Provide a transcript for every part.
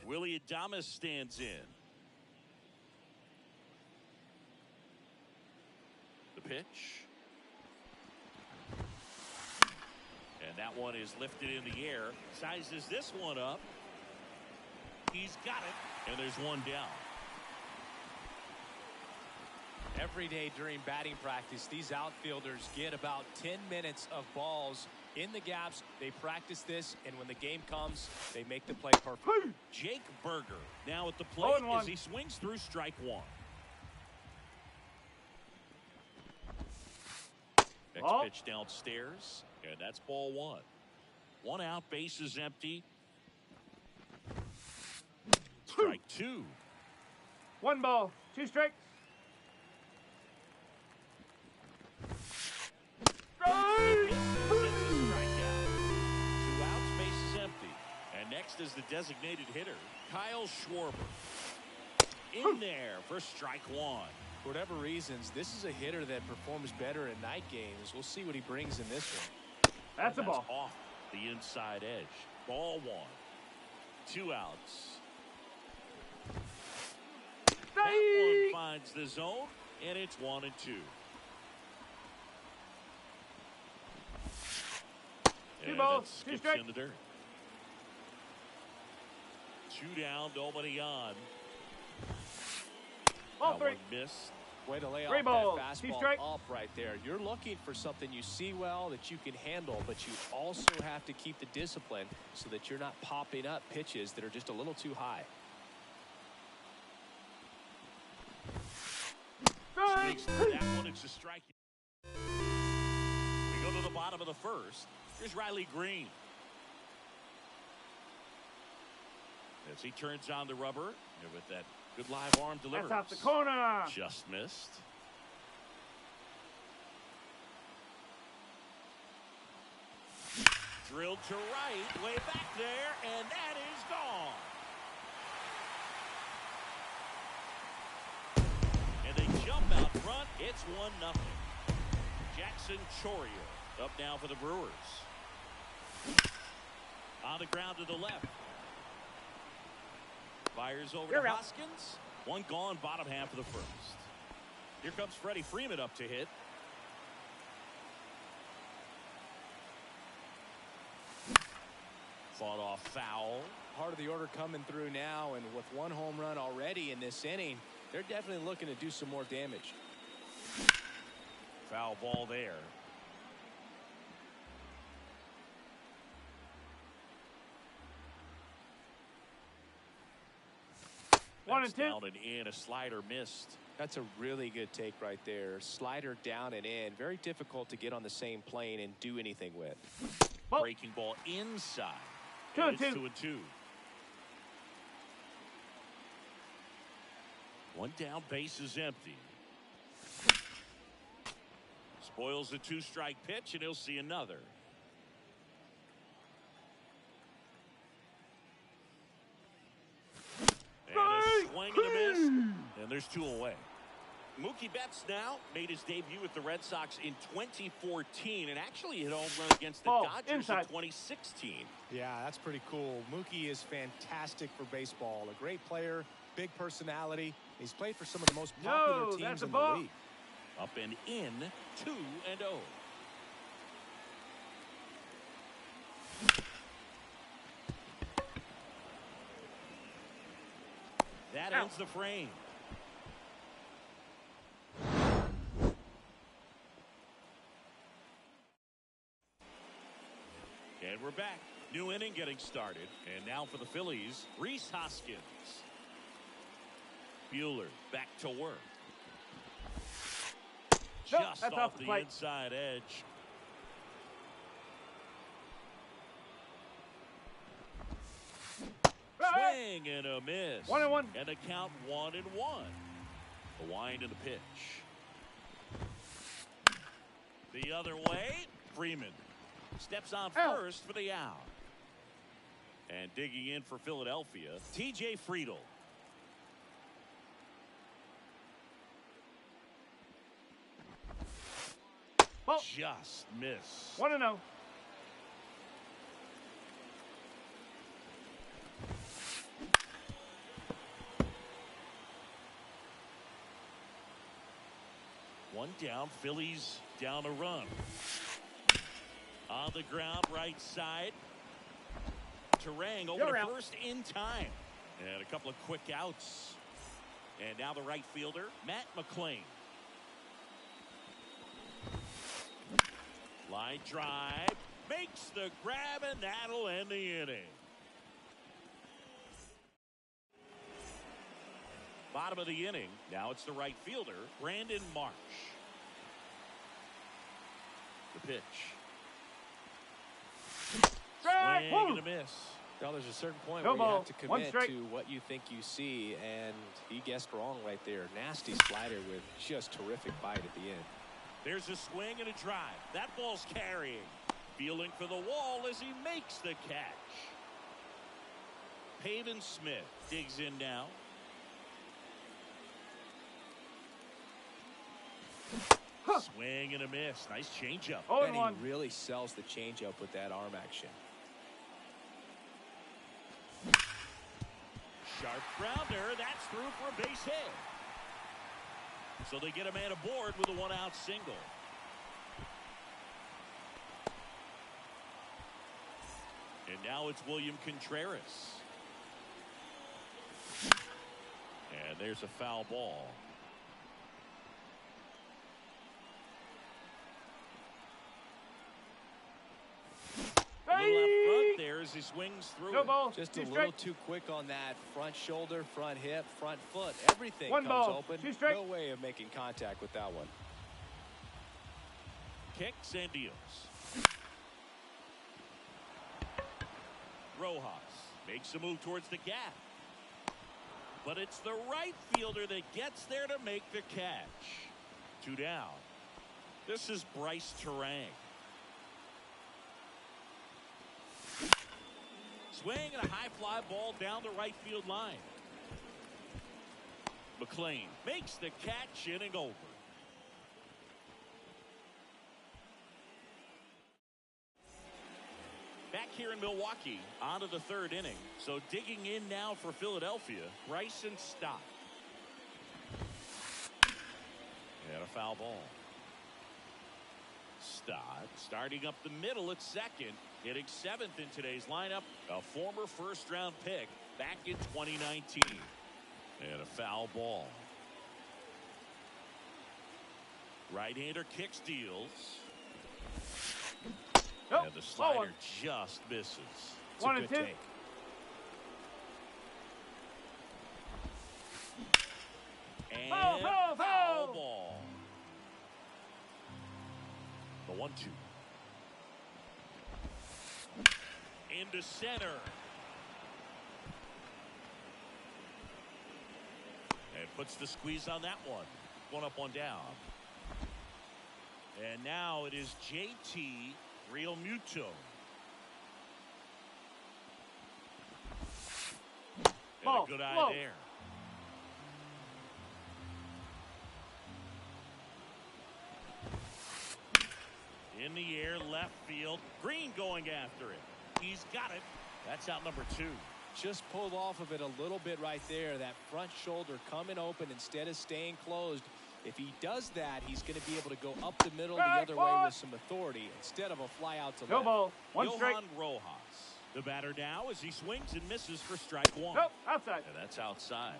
Willie Adames stands in. The pitch. And that one is lifted in the air. Sizes this one up. He's got it. And there's one down. Every day during batting practice, these outfielders get about 10 minutes of balls in the gaps. They practice this, and when the game comes, they make the play perfect. Jake Berger now at the plate as he swings through strike one. Next pitch downstairs, and that's ball one. One out, base is empty. Strike two. 1 ball, 2 strikes. Next is the designated hitter, Kyle Schwarber. In there for strike one. For whatever reasons, this is a hitter that performs better in night games. We'll see what he brings in this one. That's a ball. Off the inside edge. Ball one. 2 outs. That one finds the zone, and it's 1-2. Two balls, 2 strikes. In the dirt. 2 down, nobody on. Ball 3. Missed. Way to lay 3 off balls, that 2 fastball strikes. up right there. You're looking for something you see well that you can handle, but you also have to keep the discipline so that you're not popping up pitches that are just a little too high. That one, it's a strike. of the bottom of the first. Here's Riley Green. As he turns on the rubber and with that good live arm delivery. That's off the corner. Just missed. Drilled to right, way back there, and that is gone. And they jump out front. It's 1-0. Jackson Chourio up now for the Brewers. On the ground to the left. Fires over to Hoskins. One gone, bottom half of the first. Here comes Freddie Freeman up to hit. Fought off foul. Part of the order coming through now, and with one home run already in this inning, they're definitely looking to do some more damage. Foul ball there. One and two. Down and in, a slider missed. That's a really good take right there. Slider down and in. Very difficult to get on the same plane and do anything with. Ball. Breaking ball inside. 2 and 2. 2-2. One down, base is empty. Spoils the 2-strike pitch, and he'll see another. And a swing and a miss, and there's 2 away. Mookie Betts now made his debut with the Red Sox in 2014 and actually hit a home run against the Dodgers in 2016. Yeah, that's pretty cool. Mookie is fantastic for baseball. A great player, big personality. He's played for some of the most popular teams in the league. Up and in, 2-0. That ends the frame. And we're back. New inning getting started. And now for the Phillies, Rhys Hoskins. Buehler back to work. Just off the inside edge. Swing and a miss. 1-1. And the count 1-1. The wind and the pitch. The other way, Freeman steps on first for the out. And digging in for Philadelphia, T.J. Friedl. Just miss. 1-0. One down, Phillies down a run. On the ground, right side. Terang over to first in time. And a couple of quick outs. And now the right fielder, Matt McClain. Line drive. Makes the grab, and that'll end the inning. Bottom of the inning. Now it's the right fielder, Brandon Marsh. The pitch. Swing and a miss. Well, there's a certain point where you have to commit to what you think you see, and he guessed wrong right there. Nasty slider with just terrific bite at the end. There's a swing and a drive. That ball's carrying. Feeling for the wall as he makes the catch. Pavin Smith digs in now. Swing and a miss. Nice changeup. And he really sells the changeup with that arm action. Sharp grounder. That's through for a base hit. So they get a man aboard with a one-out single. And now it's William Contreras. And there's a foul ball. A little left front there as he swings through. Just a little too quick on that front shoulder, front hip, front foot. Everything comes open. No way of making contact with that one. Kicks and deals. Rojas makes a move towards the gap. But it's the right fielder that gets there to make the catch. 2 down. This is Bryce Terang. Swing and a high fly ball down the right field line. McLean makes the catch, inning over. Back here in Milwaukee, on to the 3rd inning. So digging in now for Philadelphia, Bryson Stott. And a foul ball. Stott starting up the middle at second, hitting 7th in today's lineup. A former first-round pick back in 2019. And a foul ball. Right-hander kick steals. Nope. And the slider just misses. It's a good take. And foul ball. The 1-2. Into center. And puts the squeeze on that one. 1 up, 1 down. And now it is JT Real Muto. And a good eye there. In the air, left field. Green going after it. He's got it. That's out number 2. Just pulled off of it a little bit right there. That front shoulder coming open instead of staying closed. If he does that, he's going to be able to go up the middle the other way with some authority instead of a fly out to left. No ball. 1 strike. Johan Rojas. The batter now as he swings and misses for strike 1. Nope, outside. And that's outside.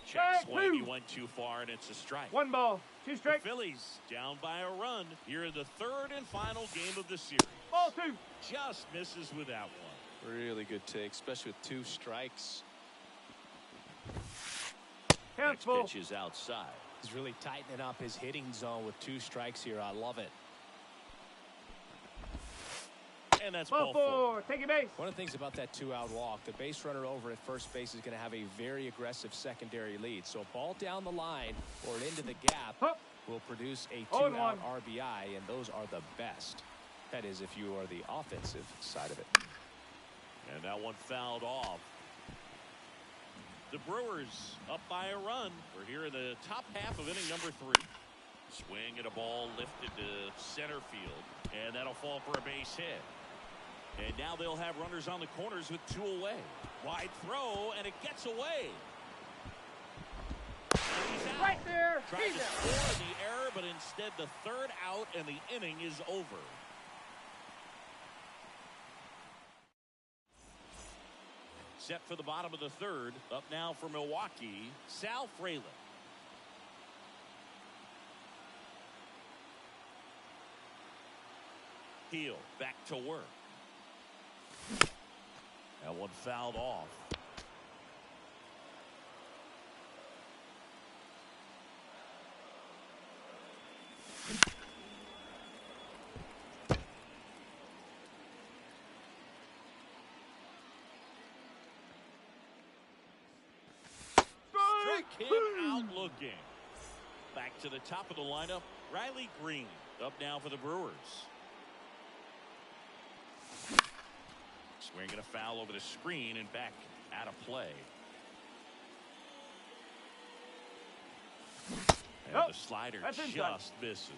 Check swing. He went too far, and it's a strike. 1 ball. 2 strikes. The Phillies down by a run here in the 3rd and final game of the series. Ball 2. Just misses with that one. Really good take, especially with 2 strikes. Next pitch is outside. He's really tightening up his hitting zone with 2 strikes here. I love it. And that's ball 4. Take your base. One of the things about that 2-out walk, the base runner over at first base is going to have a very aggressive secondary lead. So a ball down the line or into the gap will produce a 2-out RBI, and those are the best. That is, if you are the offensive side of it. And that one fouled off. The Brewers up by a run. We're here in the top half of inning number 3. Swing and a ball lifted to center field. And that'll fall for a base hit. And now they'll have runners on the corners with 2 away. Wide throw, and it gets away. And he's out. Right there. Tried to score the error, but instead the 3rd out, and the inning is over. Set for the bottom of the 3rd. Up now for Milwaukee, Sal Frelick. Heel back to work. That one fouled off. Struck him out looking. Back to the top of the lineup, Riley Green. Up now for the Brewers. Swinging a foul over the screen and back out of play. And the slider just misses.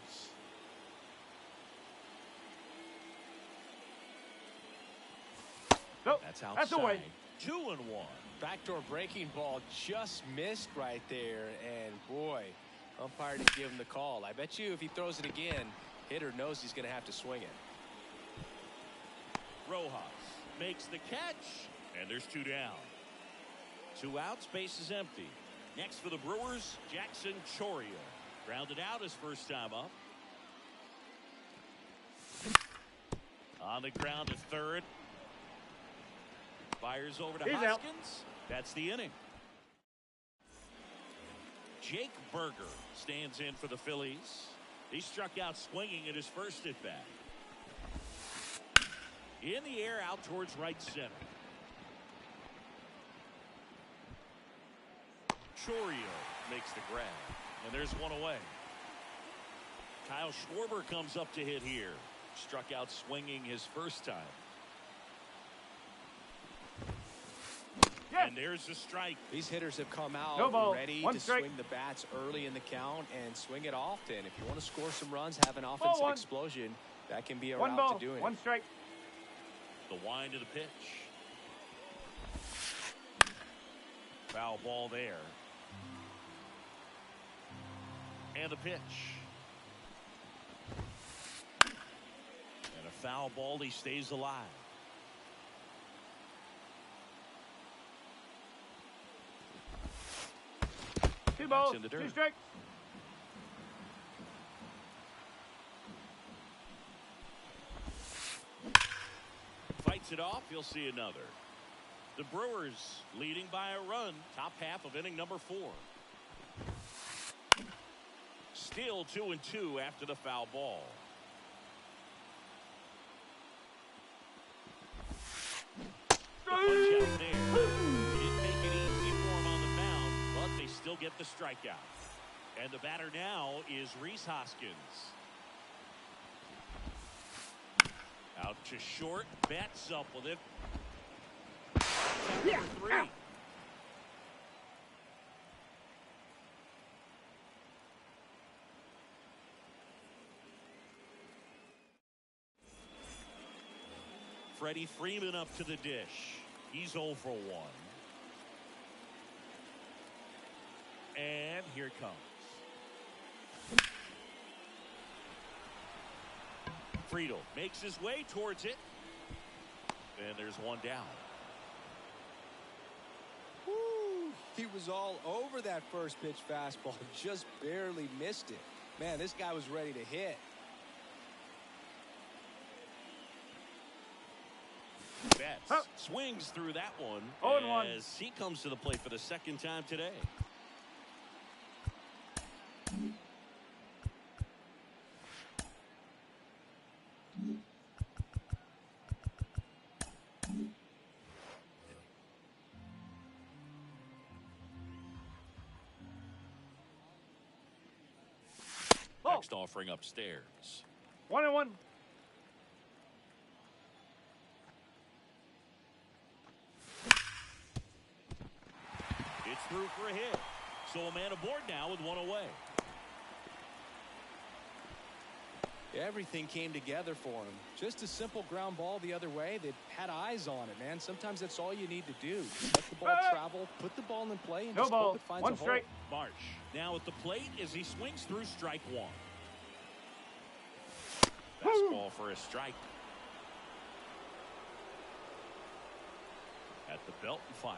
That's outside. That's away. 2-1. Backdoor breaking ball just missed right there, and boy, umpire didn't give him the call. I bet you if he throws it again, hitter knows he's going to have to swing it. Rojas makes the catch, and there's 2 down. 2 outs, base is empty. Next for the Brewers, Jackson Choria. Grounded out his first time up. On the ground to 3rd. Fires over to Hoskins. Out. That's the inning. Jake Berger stands in for the Phillies. He struck out swinging at his first at bat. In the air out towards right center. Chorio makes the grab. And there's one away. Kyle Schwarber comes up to hit here. Struck out swinging his first time. Yes. And there's a strike. These hitters have come out ready to swing the bats early in the count and swing it often. If you want to score some runs, have an offensive explosion, that can be a route to doing it. One strike. The wind of the pitch. Foul ball there. And the pitch. And a foul ball. He stays alive. Two balls, two strikes. Fights it off. You'll see another. The Brewers leading by a run. Top half of inning number 4. Still 2-2 after the foul ball. The punch out there. Didn't make it easy for him on the mound, but they still get the strikeout. And the batter now is Rhys Hoskins. Out to short. Betts up with it. Number 3. Freddie Freeman up to the dish. He's 0 for 1. And here it comes. Friedel makes his way towards it. And there's one down. Woo! He was all over that first pitch fastball. Just barely missed it. Man, this guy was ready to hit. Betts swings through that one as he comes to the plate for the second time today. Next offering upstairs. 1-1. It's through for a hit. So a man aboard now with one away. Everything came together for him. Just a simple ground ball the other way. They had eyes on it, man. Sometimes that's all you need to do. Let the ball travel, put the ball in play, and just hope it finds a hole. Marsh now at the plate as he swings through strike 1. Fastball for a strike. At the belt and fire.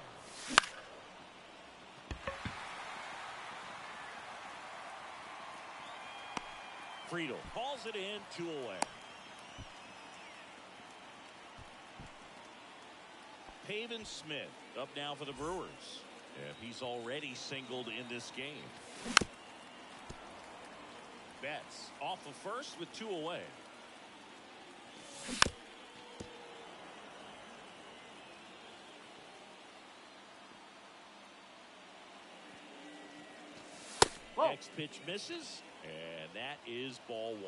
Friedel calls it in, 2 away. Pavin Smith up now for the Brewers. And he's already singled in this game. Betts off of first with 2 away. Next pitch misses, and that is ball 1.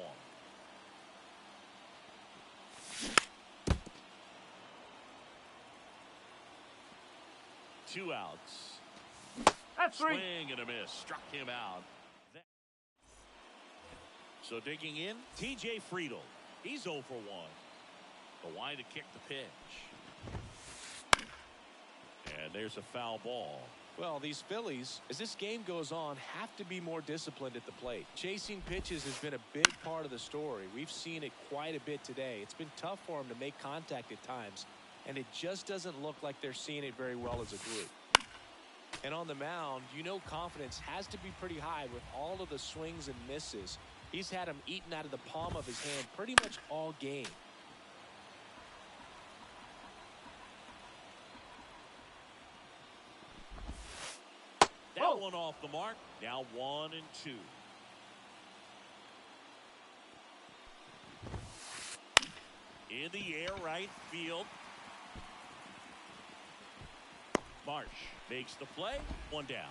Two outs. That's 3. Swing and a miss. Struck him out. So digging in, TJ Friedel. He's 0 for 1. The line to kick the pitch. And there's a foul ball. Well, these Phillies, as this game goes on, have to be more disciplined at the plate. Chasing pitches has been a big part of the story. We've seen it quite a bit today. It's been tough for them to make contact at times, and it just doesn't look like they're seeing it very well as a group. And on the mound, you know confidence has to be pretty high with all of the swings and misses. He's had them eaten out of the palm of his hand pretty much all game. That one off the mark. Now 1-2. In the air, right field. Marsh makes the play. One down.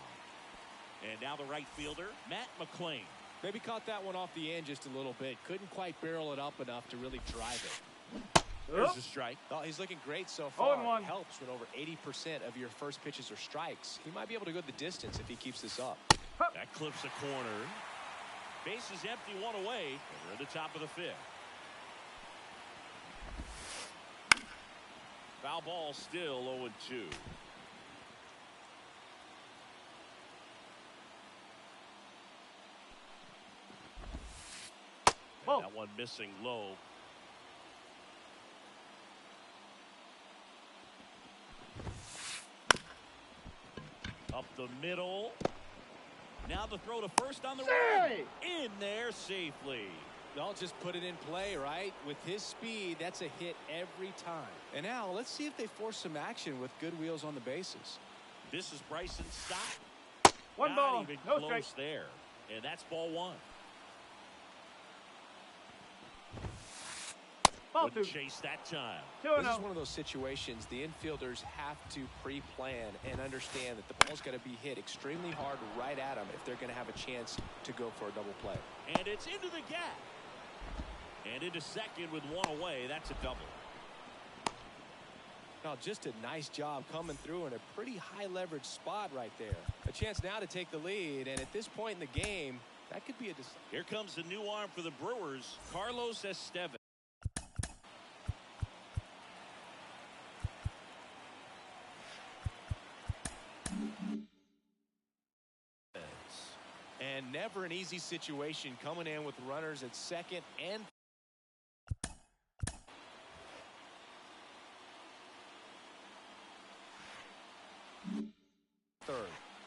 And now the right fielder, Matt McClain. Maybe caught that one off the end just a little bit. Couldn't quite barrel it up enough to really drive it. There's a strike. Oh, he's looking great so far. 0-1. It helps when over 80% of your first pitches are strikes. He might be able to go the distance if he keeps this up. That clips a corner. Base is empty, one away. And we're at the top of the fifth. Foul ball still 0-2. And that one missing low. Up the middle. Now the throw to first on the run. In there safely. They'll just put it in play, right? With his speed, that's a hit every time. And now let's see if they force some action with good wheels on the bases. This is Bryson's stop. One Not ball, even no close strike. there. And that's ball one. Ball Wouldn't two. chase that time. This 2-0. is one of those situations the infielders have to pre-plan and understand that the ball's got to be hit extremely hard right at them if they're going to have a chance to go for a double play. And it's into the gap. And into second with one away. That's a double. Now, just a nice job coming through in a pretty high leverage spot right there. A chance now to take the lead, and at this point in the game, that could be a decision. Here comes the new arm for the Brewers, Carlos Estevez. And never an easy situation coming in with runners at second and third.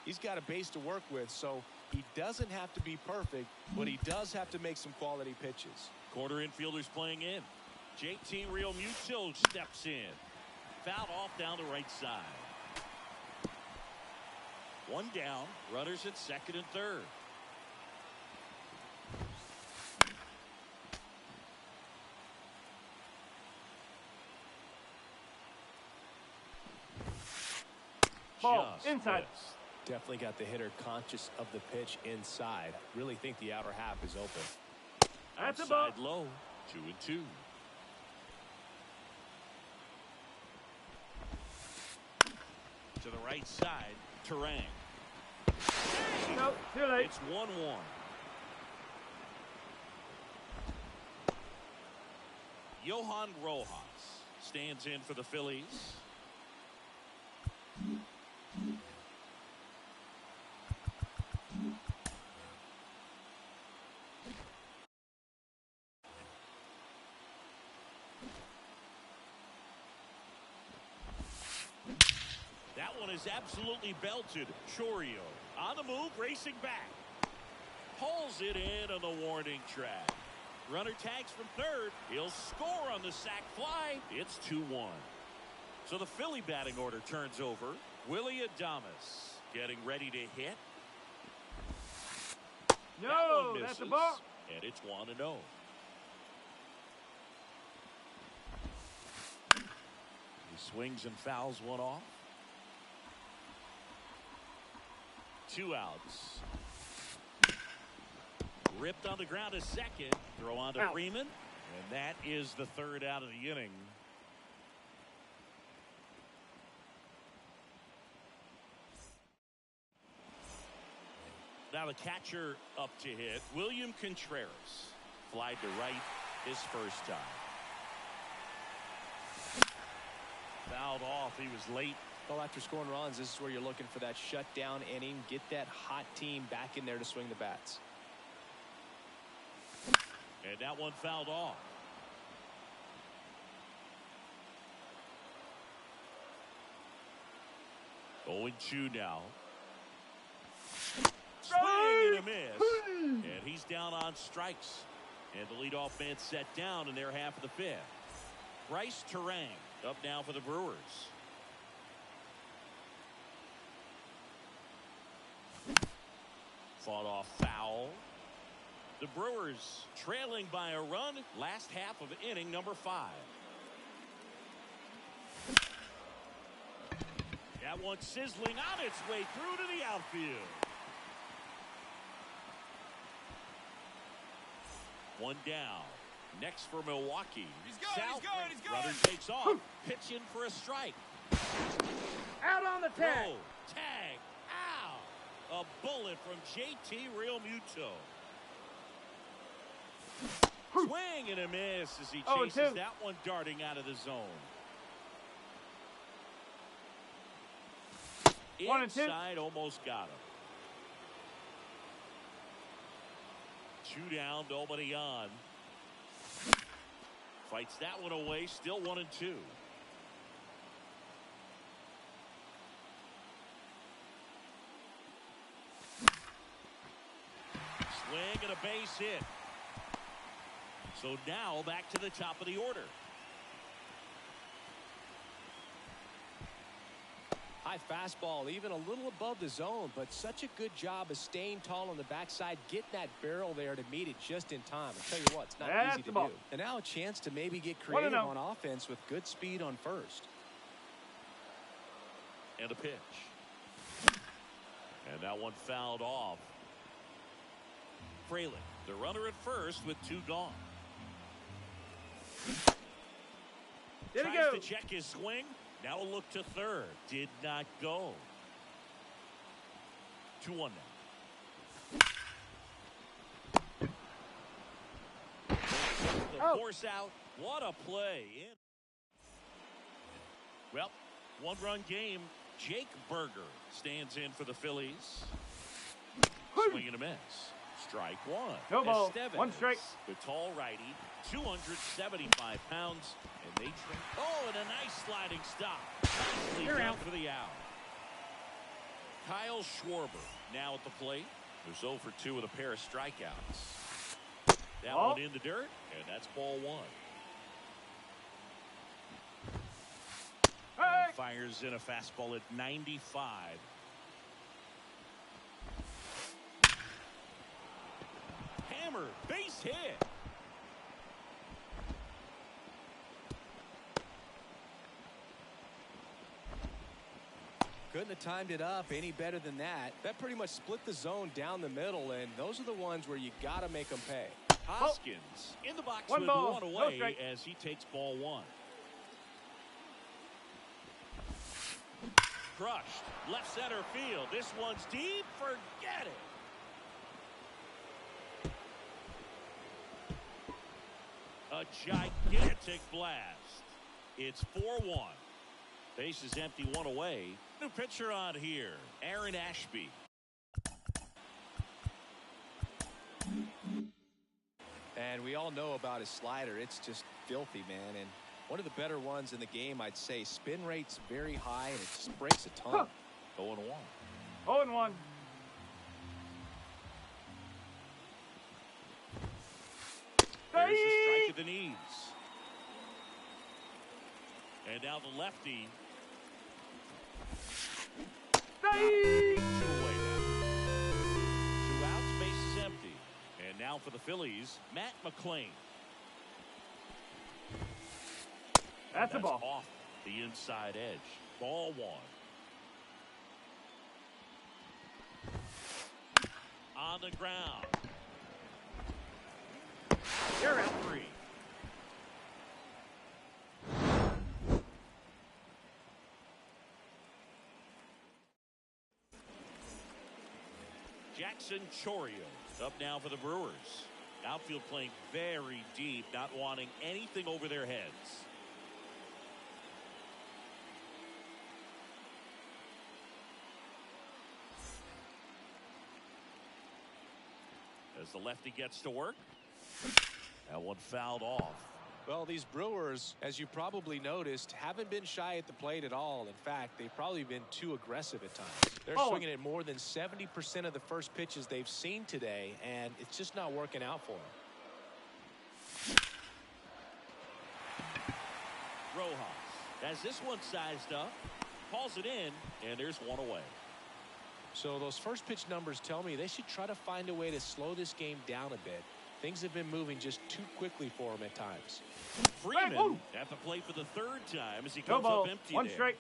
He's got a base to work with, so he doesn't have to be perfect, but he does have to make some quality pitches. Corner infielders playing in. JT Realmuto steps in. Fouled off down the right side. One down. Runners at second and third. Ball, Just inside. missed. Definitely got the hitter conscious of the pitch inside. Really think the outer half is open. That's a ball. Outside low. 2-2. To the right side, Terang. No, too late. It's 1-1. Johan Rojas stands in for the Phillies. That one is absolutely belted. Chorio on the move, racing back. Pulls it in on the warning track. Runner tags from third. He'll score on the sac fly. It's 2-1. So the Philly batting order turns over. Willie Adames getting ready to hit. That No, one that's a misses, ball. and it's 1-0. He swings and fouls one off. 2 outs. Ripped on the ground to second. Throw on to Freeman. And that is the third out of the inning. Now the catcher up to hit. William Contreras. Flied to right his first time. Fouled off. He was late. Well, after scoring runs, this is where you're looking for that shutdown inning. Get that hot team back in there to swing the bats. And that one fouled off. Oh, 0-2 now. Swing and a miss. And he's down on strikes. And the leadoff man set down in their half of the fifth. Bryce Terang up now for the Brewers. Fought off foul. The Brewers trailing by a run. Last half of inning number 5. That one sizzling on its way through to the outfield. One down. Next for Milwaukee. He's good. He's good. Runner takes off. Pitch in for a strike. Out on the tag. Throw. Tag. Ow. A bullet from JT Realmuto. Swing and a miss as he chases that one darting out of the zone. 1 and 2. Inside, almost got him. 2 down, nobody on. Fights that one away, still 1 and 2. Swing and a base hit. So now back to the top of the order. High fastball, even a little above the zone, but such a good job of staying tall on the backside, getting that barrel there to meet it just in time. I'll tell you what, it's not easy to do. And now a chance to maybe get creative on offense with good speed on first. And a pitch. And that one fouled off. Fraley, the runner at first with 2 gone. Tries to check his swing. Now a look to third. Did not go. 2-1 now. The force out. What a play. Well, 1-run game. Jake Berger stands in for the Phillies. Swing and a miss. Strike 1. No ball. Estevez, 1 strike. the tall righty, 275 pounds, and they train. Oh, and a nice sliding stop. Nicely done for the out. Kyle Schwarber now at the plate. There's 0 for 2 with a pair of strikeouts. That one in the dirt, and that's ball 1. And fires in a fastball at 95. Hammer, base hit. Couldn't have timed it up any better than that. That pretty much split the zone down the middle, and those are the ones where you got to make them pay. Hoskins in the box One with ball, 1 no away strike. as he takes ball 1. Crushed. Left center field. This one's deep. Forget it. A gigantic blast. It's 4-1. Base is empty, 1 away. New pitcher on here, Aaron Ashby. And we all know about his slider. It's just filthy, man. And one of the better ones in the game, I'd say. Spin rate's very high, and it just breaks a ton. 0-1. 0-1. There's the strike at the knees. And now the lefty. 2 away now. 2 outs, base is empty. And now for the Phillies, Matt McClain. That's a ball. Off the inside edge. Ball 1. On the ground. You're out 3. Jackson Chorio up now for the Brewers. Outfield playing very deep, not wanting anything over their heads. As the lefty gets to work. That one fouled off. Well, these Brewers, as you probably noticed, haven't been shy at the plate at all. In fact, they've probably been too aggressive at times. They're swinging at more than 70% of the first pitches they've seen today, and it's just not working out for them. Rojas has this one sized up, calls it in, and there's 1 away. So those first pitch numbers tell me they should try to find a way to slow this game down a bit. Things have been moving just too quickly for him at times. Freeman at the plate for the 3rd time as he comes up empty. 1 strike.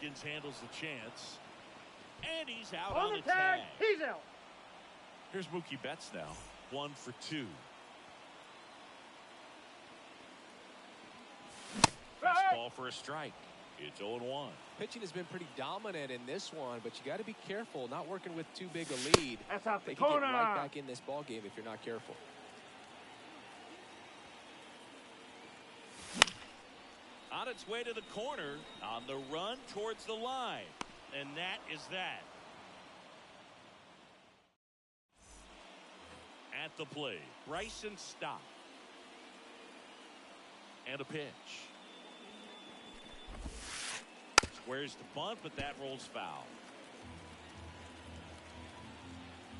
Hoskins handles the chance. And he's out on the tag. He's out. Here's Mookie Betts now. 1 for 2. Ball for a strike. It's 0-1. Pitching has been pretty dominant in this one, but you got to be careful not working with too big a lead. That's out the they can corner. Get right back in this ball game if you're not careful. On its way to the corner, on the run towards the line. And that is that. At the plate, Bryson Stott. And a pitch. Squares the bunt, but that rolls foul.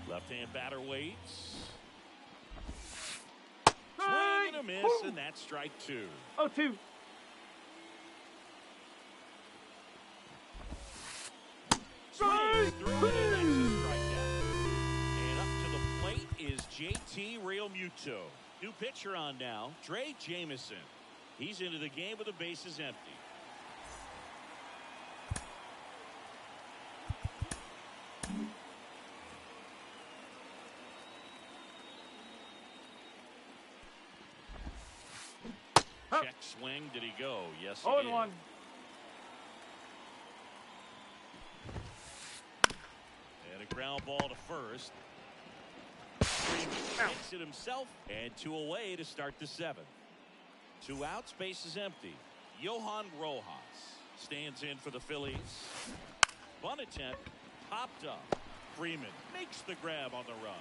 Left-hand batter waits. Swing and a miss, and that's strike 2. 0-2. Swing through it, and that's a strikeout. And up to the plate is JT Realmuto. New pitcher on now, Trey Jamison. He's into the game with the bases empty. Check swing. Did he go? Yes, he did. 0-1. And a ground ball to first. Takes it himself, and 2 away to start the 7th. 2 outs, base is empty. Johan Rojas stands in for the Phillies. Bunt attempt, popped up. Freeman makes the grab on the run.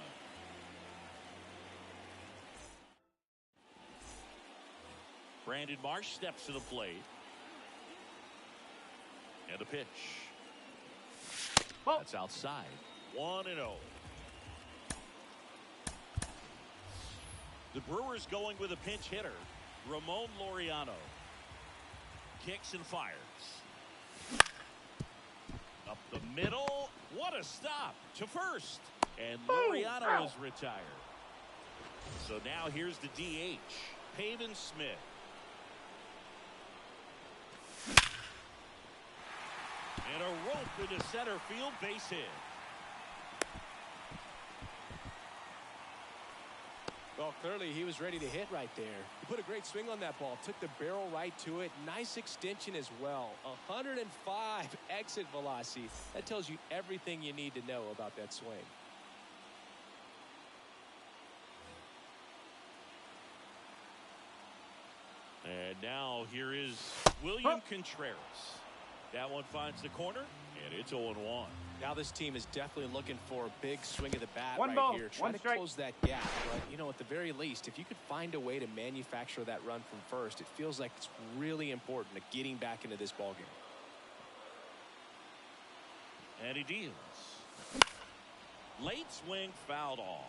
Brandon Marsh steps to the plate. And a pitch. That's outside. 1-0. The Brewers going with a pinch hitter, Ramon Laureano. Kicks and fires. Up the middle. What a stop to first. And Laureano is retired. So now here's the DH, Pavin Smith. And a rope into center field, base hit. Well, clearly he was ready to hit right there. He put a great swing on that ball. Took the barrel right to it. Nice extension as well. 105 exit velocity. That tells you everything you need to know about that swing. And now here is William Contreras. That one finds the corner, and it's 0-1. Now this team is definitely looking for a big swing of the bat One right ball, here. Trying to strike. close that gap. But, you know, at the very least, if you could find a way to manufacture that run from first, it feels like it's really important to getting back into this ballgame. And he deals. Late swing fouled off.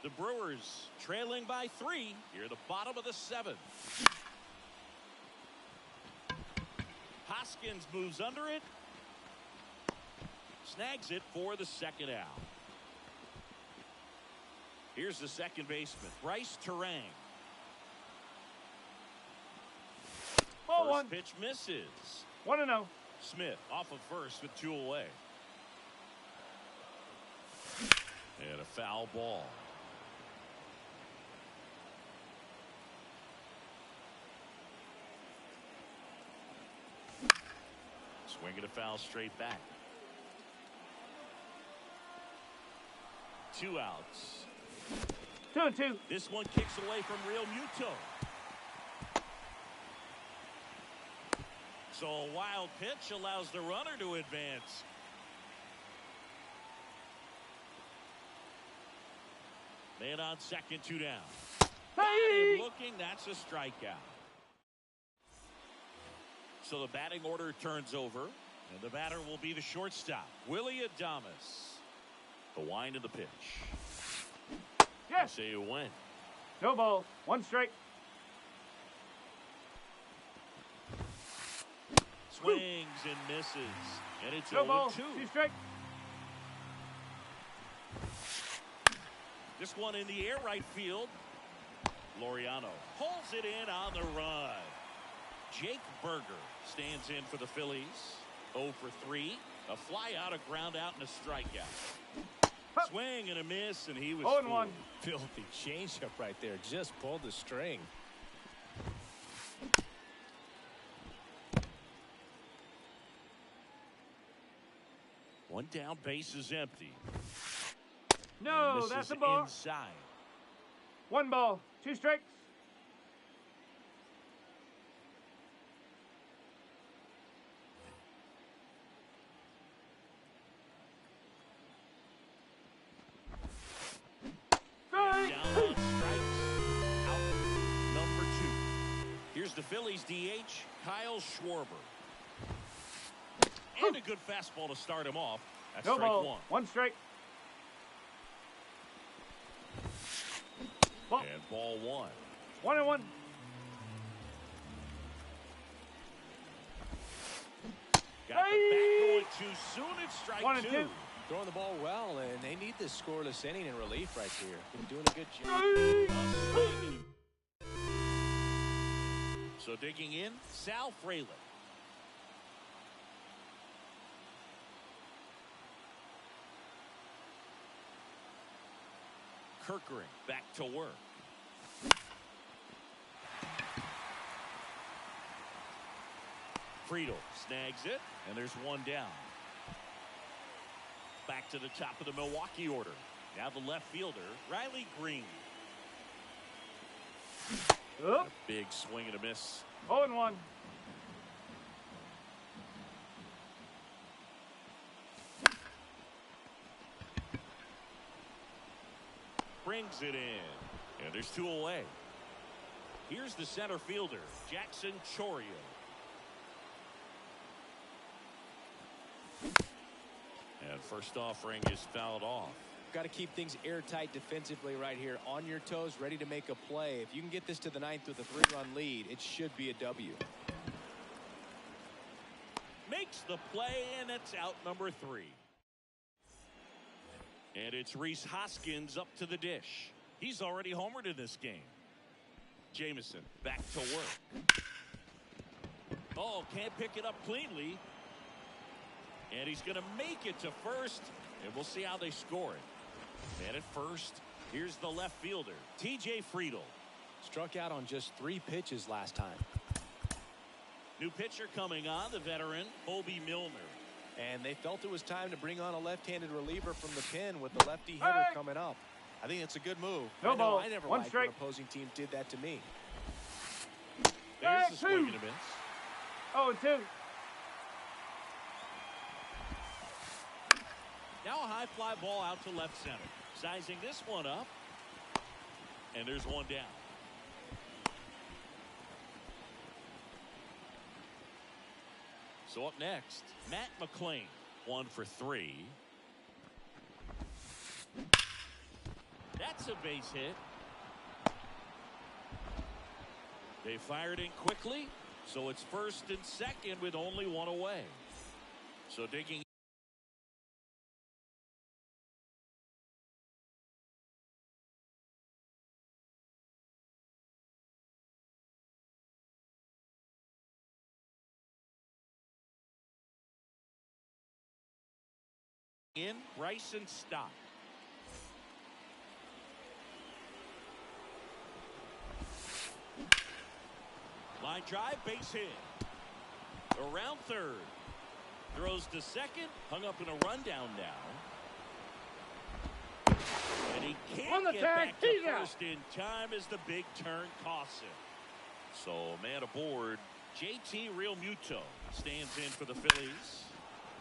The Brewers trailing by 3 here at the bottom of the 7th. Hoskins moves under it. Snags it for the 2nd out. Here's the second baseman, Bryce Terang. First pitch misses. 1-0. Smith off of first with 2 away. And a foul ball. Swing and a foul straight back. 2 outs. 2-2. This one kicks away from Realmuto. So a wild pitch allows the runner to advance. Man on second, 2 down. Got him looking, that's a strikeout. So the batting order turns over, and the batter will be the shortstop, Willie Adames. The wind of the pitch. Yes. Say you win. No ball. 1 strike. Swings and misses, and it's No ball. 0-2. 2 strike. This one in the air right field. Laureano pulls it in on the run. Jake Berger stands in for the Phillies. 0 for 3. A fly out, a ground out, and a strikeout. Swing and a miss, and he was 0-1. Filthy changeup right there. Just pulled the string. One down, base is empty. No, that's a ball. Inside. 1 ball, 2 strikes. Down on strikes. Out number 2. Here's the Phillies DH, Kyle Schwarber. And a good fastball to start him off. That's No strike ball. 1. 1 strike. Ball. And ball 1. 1-1. Got the bat going too soon. It's strike 2. 1-2. Throwing the ball well, and they need this scoreless inning in relief right here. Been doing a good job. So digging in, Sal Frelick. Kirkering back to work. Friedel snags it, and there's 1 down. Back to the top of the Milwaukee order. Now the left fielder, Riley Green. Oh. A big swing and a miss. 0-1. Brings it in. And there's 2 away. Here's the center fielder, Jackson Chourio. And first offering is fouled off. Got to keep things airtight defensively right here. On your toes, ready to make a play. If you can get this to the 9th with a 3-run lead, it should be a W. Makes the play, and it's out number 3. And it's Rhys Hoskins up to the dish. He's already homered in this game. Jamison back to work. Oh, can't pick it up cleanly. And he's going to make it to first, and we'll see how they score it. And at first, here's the left fielder, T.J. Friedel. Struck out on just 3 pitches last time. New pitcher coming on, the veteran, Bobby Milner. And they felt it was time to bring on a left-handed reliever from the pen with the lefty hitter coming up. I think it's a good move. No ball. I never 1 liked strike. when opposing teams did that to me. There's the swing and a miss. 0-2. Now a high fly ball out to left center. Sizing this one up. And there's 1 down. So up next, Matt McClain. 1 for 3. That's a base hit. They fired in quickly, so it's first and second with only 1 away. So digging in, Bryson Stott. Line drive, base hit. Around third. Throws to second. Hung up in a rundown now. And he can't get back to first in time as the big turn costs him. So man aboard. JT Realmuto stands in for the Phillies.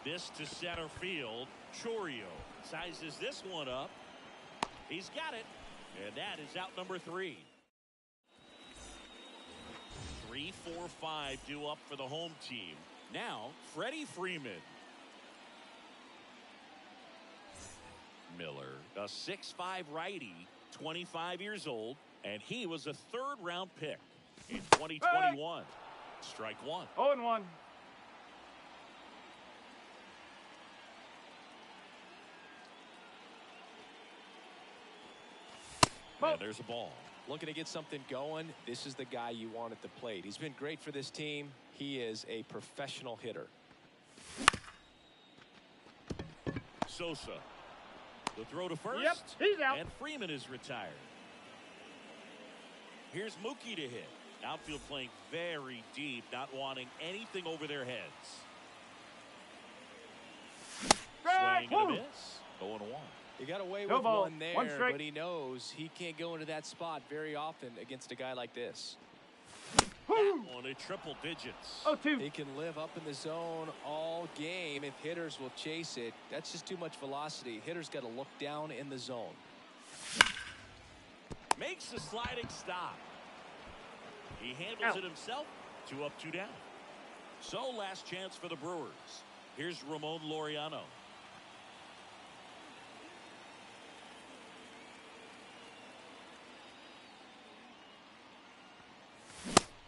This to center field. Chourio sizes this one up. He's got it. And that is out number 3. 3, 4, 5 due up for the home team. Now, Freddie Freeman. Miller, a 6'5" righty, 25 years old, and he was a 3rd round pick in 2021. Strike 1. 0-1. And there's a ball. Looking to get something going, this is the guy you want at the plate. He's been great for this team. He is a professional hitter. Sosa. The throw to first. Yep, he's out. And Freeman is retired. Here's Mookie to hit. Outfield playing very deep, not wanting anything over their heads. Swing and a miss. 0-1. He got away No with ball. one there, One strike. but he knows he can't go into that spot very often against a guy like this. That one at triple digits. 0-2. He can live up in the zone all game if hitters will chase it. That's just too much velocity. Hitters got to look down in the zone. Makes the sliding stop. He handles it himself. 2 up, 2 down. So last chance for the Brewers. Here's Ramon Laureano.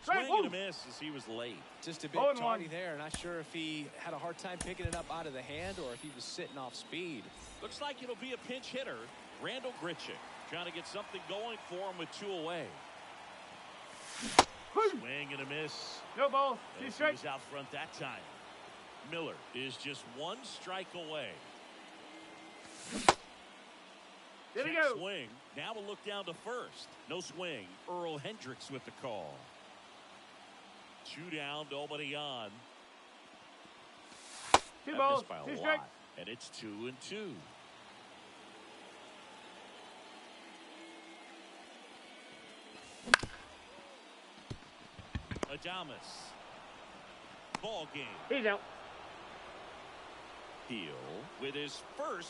Swing and a miss as he was late. Just a bit tardy there. Not sure if he had a hard time picking it up out of the hand or if he was sitting off speed. Looks like it'll be a pinch hitter. Randall Grichuk trying to get something going for him with 2 away. Swing and a miss. No ball. 2 He strikes. was out front that time. Miller is just 1 strike away. There we Check go. swing. Now we'll look down to first. No swing. Earl Hendricks with the call. 2 down, nobody on. 2 That balls. missed by a 2 lot. strikes. And it's 2-2. Adames. Ball game. He's out. Heal with his first